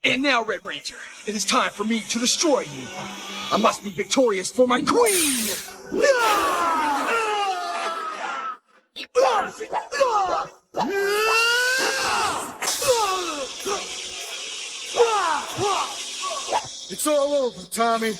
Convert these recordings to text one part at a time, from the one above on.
And now, Red Ranger, it is time for me to destroy you. I must be victorious for my queen! It's all over, Tommy.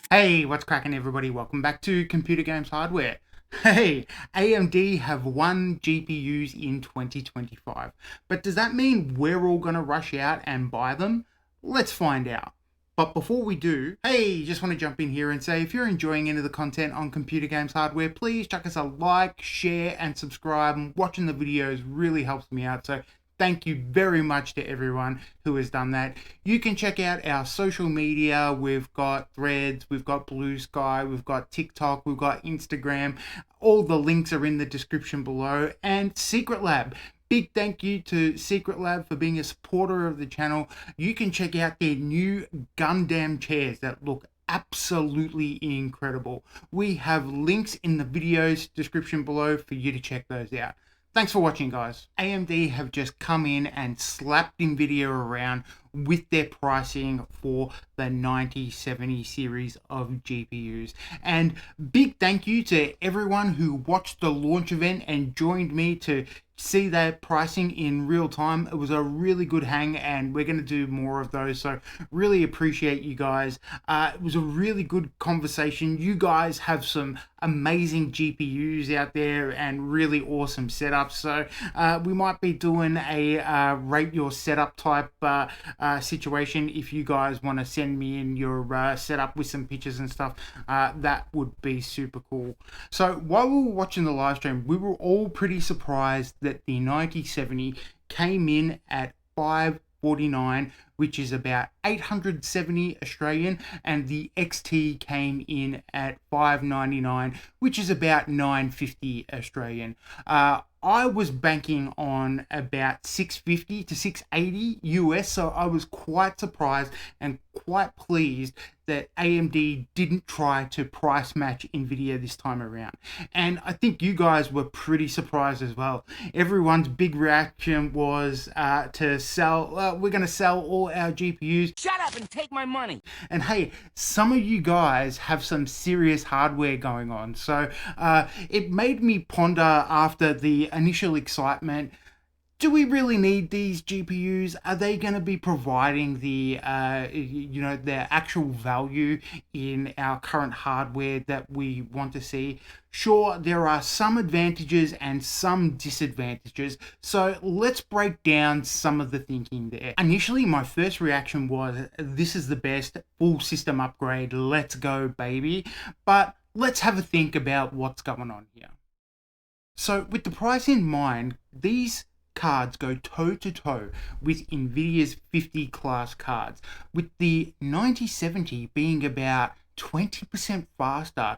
Hey, what's cracking everybody? Welcome back to Computer Games Hardware. Hey, AMD have won GPUs in 2025. But does that mean we're all going to rush out and buy them? Let's find out. But before we do, hey, just want to jump in here and say if you're enjoying any of the content on Computer Games Hardware, please chuck us a like, share, and subscribe. And watching the videos really helps me out. So thank you very much to everyone who has done that. You can check out our social media. We've got Threads, we've got Blue Sky, we've got TikTok, we've got Instagram. All the links are in the description below. And Secret Lab. Big thank you to Secret Lab for being a supporter of the channel. You can check out their new Gundam chairs that look absolutely incredible. We have links in the video's description below for you to check those out. Thanks for watching, guys. AMD have just come in and slapped Nvidia around with their pricing for the 9070 series of GPUs. And big thank you to everyone who watched the launch event and joined me to see that pricing in real time. It was a really good hang and we're going to do more of those, so really appreciate you guys. It was a really good conversation. You guys have some amazing GPUs out there and really awesome setups, so we might be doing a rate your setup type situation. If you guys want to send me in your setup with some pictures and stuff, that would be super cool. So while we were watching the live stream, we were all pretty surprised that the 9070 came in at $549, which is about 870 Australian, and the XT came in at $599, which is about 950 Australian. I was banking on about 650 to 680 US, so I was quite surprised and quite pleased that AMD didn't try to price match Nvidia this time around. And I think you guys were pretty surprised as well. Everyone's big reaction was to sell, we're going to sell all our GPUs. Shut up and take my money. And hey, some of you guys have some serious hardware going on. So it made me ponder after the initial excitement, do we really need these GPUs? Are they going to be providing the, their actual value in our current hardware that we want to see? Sure, there are some advantages and some disadvantages. So let's break down some of the thinking there. Initially, my first reaction was, this is the best full system upgrade. Let's go, baby. But let's have a think about what's going on here. So with the price in mind, these cards go toe to toe with Nvidia's 50 class cards, with the 9070 being about 20% faster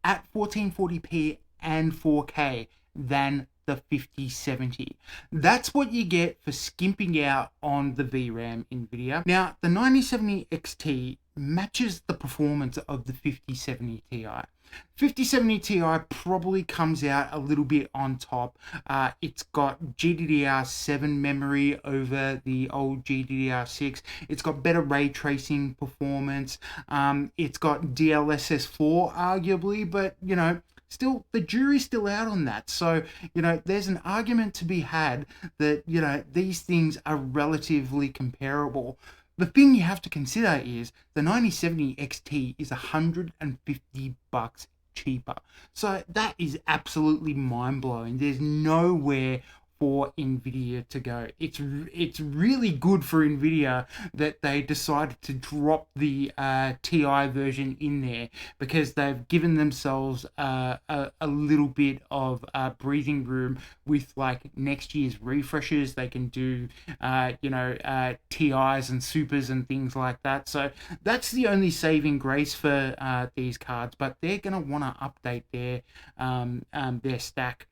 at 1440p and 4K than the 5070. That's what you get for skimping out on the VRAM Nvidia. Now, the 9070 XT matches the performance of the 5070 Ti. 5070 Ti probably comes out a little bit on top. It's got GDDR7 memory over the old GDDR6. It's got better ray tracing performance. It's got DLSS4 arguably, but still, the jury's still out on that. So, there's an argument to be had that, these things are relatively comparable. The thing you have to consider is the 9070 XT is $150 cheaper. So that is absolutely mind-blowing. There's nowhere for Nvidia to go. It's really good for Nvidia that they decided to drop the Ti version in there, because they've given themselves a little bit of breathing room with like next year's refreshes. They can do TIs and supers and things like that. So that's the only saving grace for these cards, but they're gonna want to update their stack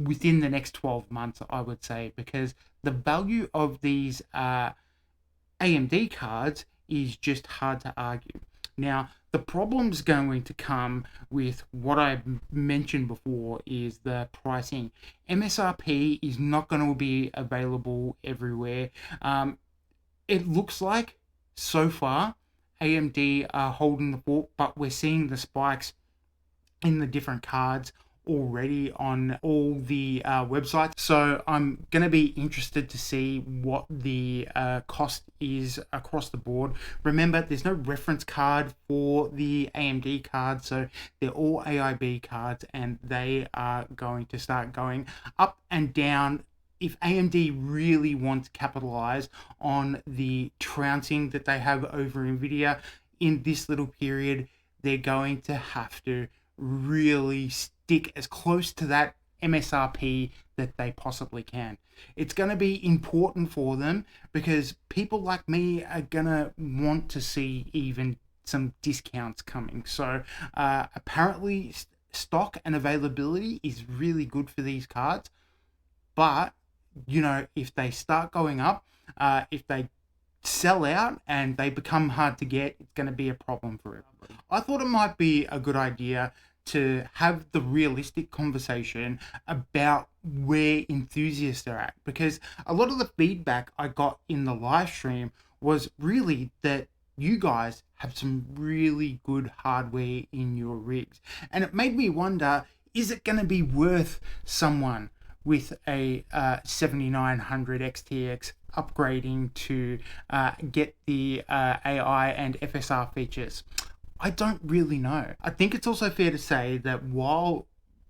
within the next 12 months, I would say, because the value of these AMD cards is just hard to argue. Now, the problem's going to come with what I mentioned before is the pricing. MSRP is not going to be available everywhere. It looks like so far AMD are holding the fort, but we're seeing the spikes in the different cards already on all the websites. So I'm going to be interested to see what the cost is across the board. Remember, there's no reference card for the AMD cards, so they're all AIB cards, and they are going to start going up and down. If AMD really want to capitalize on the trouncing that they have over Nvidia in this little period, they're going to have to really stick as close to that MSRP that they possibly can. It's going to be important for them because people like me are going to want to see even some discounts coming. So apparently stock and availability is really good for these cards, but you know, if they start going up, if they sell out and they become hard to get, it's going to be a problem for everybody. I thought it might be a good idea to have the realistic conversation about where enthusiasts are at, because a lot of the feedback I got in the live stream was really that you guys have some really good hardware in your rigs, and it made me wonder, is it going to be worth someone with a 7900 XTX upgrading to get the AI and FSR features? I don't really know. I think it's also fair to say that while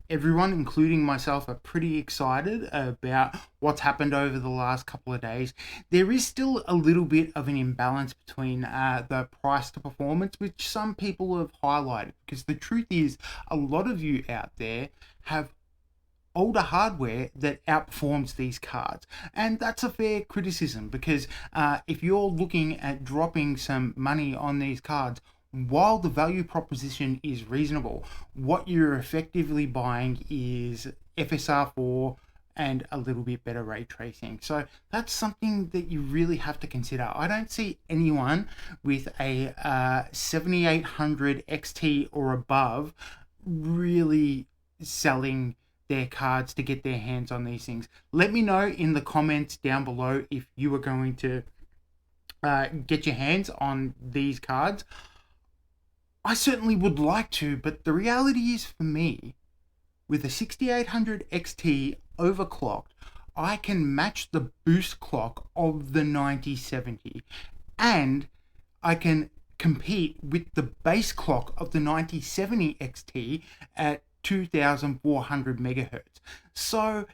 everyone, including myself, are pretty excited about what's happened over the last couple of days, there is still a little bit of an imbalance between the price to performance, which some people have highlighted, because the truth is a lot of you out there have older hardware that outperforms these cards, and that's a fair criticism, because if you're looking at dropping some money on these cards, while the value proposition is reasonable, what you're effectively buying is FSR4 and a little bit better ray tracing. So that's something that you really have to consider. I don't see anyone with a 7800 XT or above really selling their cards to get their hands on these things. Let me know in the comments down below if you are going to get your hands on these cards. I certainly would like to, but the reality is, for me, with a 6800 XT overclocked, I can match the boost clock of the 9070, and I can compete with the base clock of the 9070 XT at 2400 megahertz. So,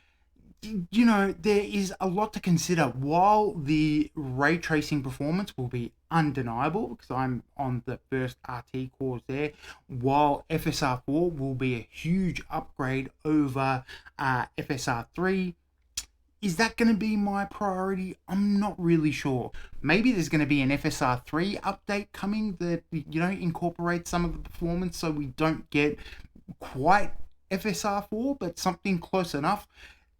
you know, there is a lot to consider. While the ray tracing performance will be undeniable, because I'm on the first RT cores there, while FSR4 will be a huge upgrade over FSR3, is that going to be my priority? I'm not really sure. Maybe there's going to be an FSR3 update coming that, you know, incorporates some of the performance so we don't get quite FSR4, but something close enough.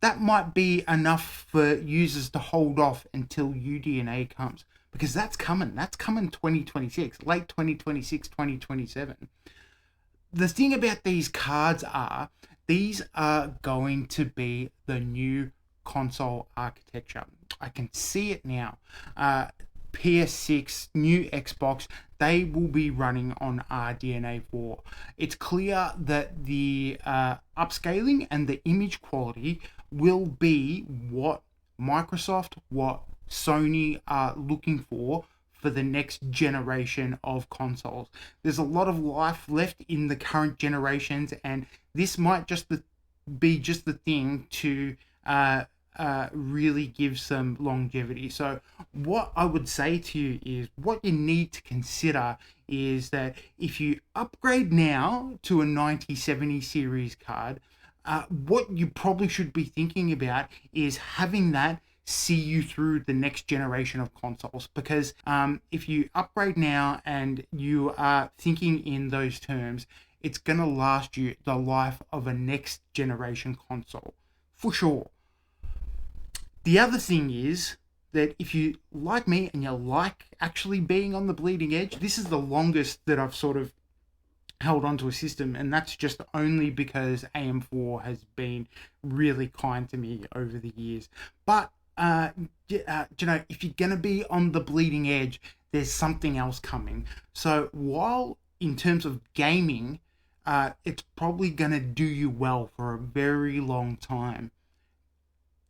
That might be enough for users to hold off until UDNA comes, because that's coming. That's coming 2026, late 2026, 2027. The thing about these cards are, these are going to be the new console architecture. I can see it now. PS6, new Xbox, they will be running on RDNA 4. It's clear that the upscaling and the image quality will be what Microsoft, what Sony are looking for the next generation of consoles. There's a lot of life left in the current generations, and this might just be just the thing to really give some longevity. So what I would say to you is, what you need to consider is that if you upgrade now to a 9070 series card, what you probably should be thinking about is having that see you through the next generation of consoles. Because if you upgrade now and you are thinking in those terms, it's going to last you the life of a next generation console for sure. The other thing is that if you like me and you like actually being on the bleeding edge, this is the longest that I've sort of held onto a system, and that's just only because AM4 has been really kind to me over the years. But you know, if you're gonna be on the bleeding edge, there's something else coming. So while in terms of gaming, it's probably gonna do you well for a very long time,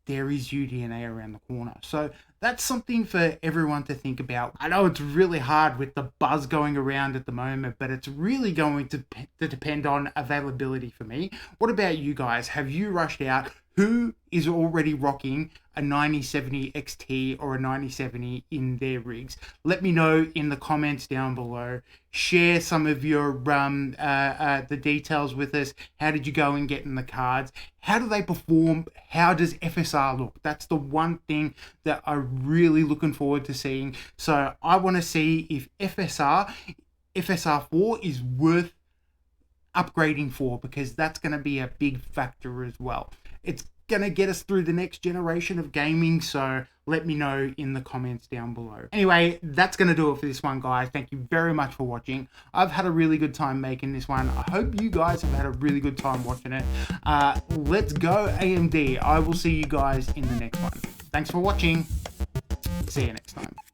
there is UDNA around the corner. So that's something for everyone to think about. I know it's really hard with the buzz going around at the moment, but it's really going to depend on availability for me. What about you guys? Have you rushed out? Who is already rocking a 9070 XT or a 9070 in their rigs? Let me know in the comments down below. Share some of your the details with us. How did you go and get in the cards? How do they perform? How does FSR look? That's the one thing that I'm really looking forward to seeing. So I want to see if FSR4 is worth upgrading for, because that's going to be a big factor as well. It's going to get us through the next generation of gaming, so let me know in the comments down below. Anyway, that's going to do it for this one, guys. Thank you very much for watching. I've had a really good time making this one. I hope you guys have had a really good time watching it. Let's go AMD. I will see you guys in the next one. Thanks for watching. See you next time.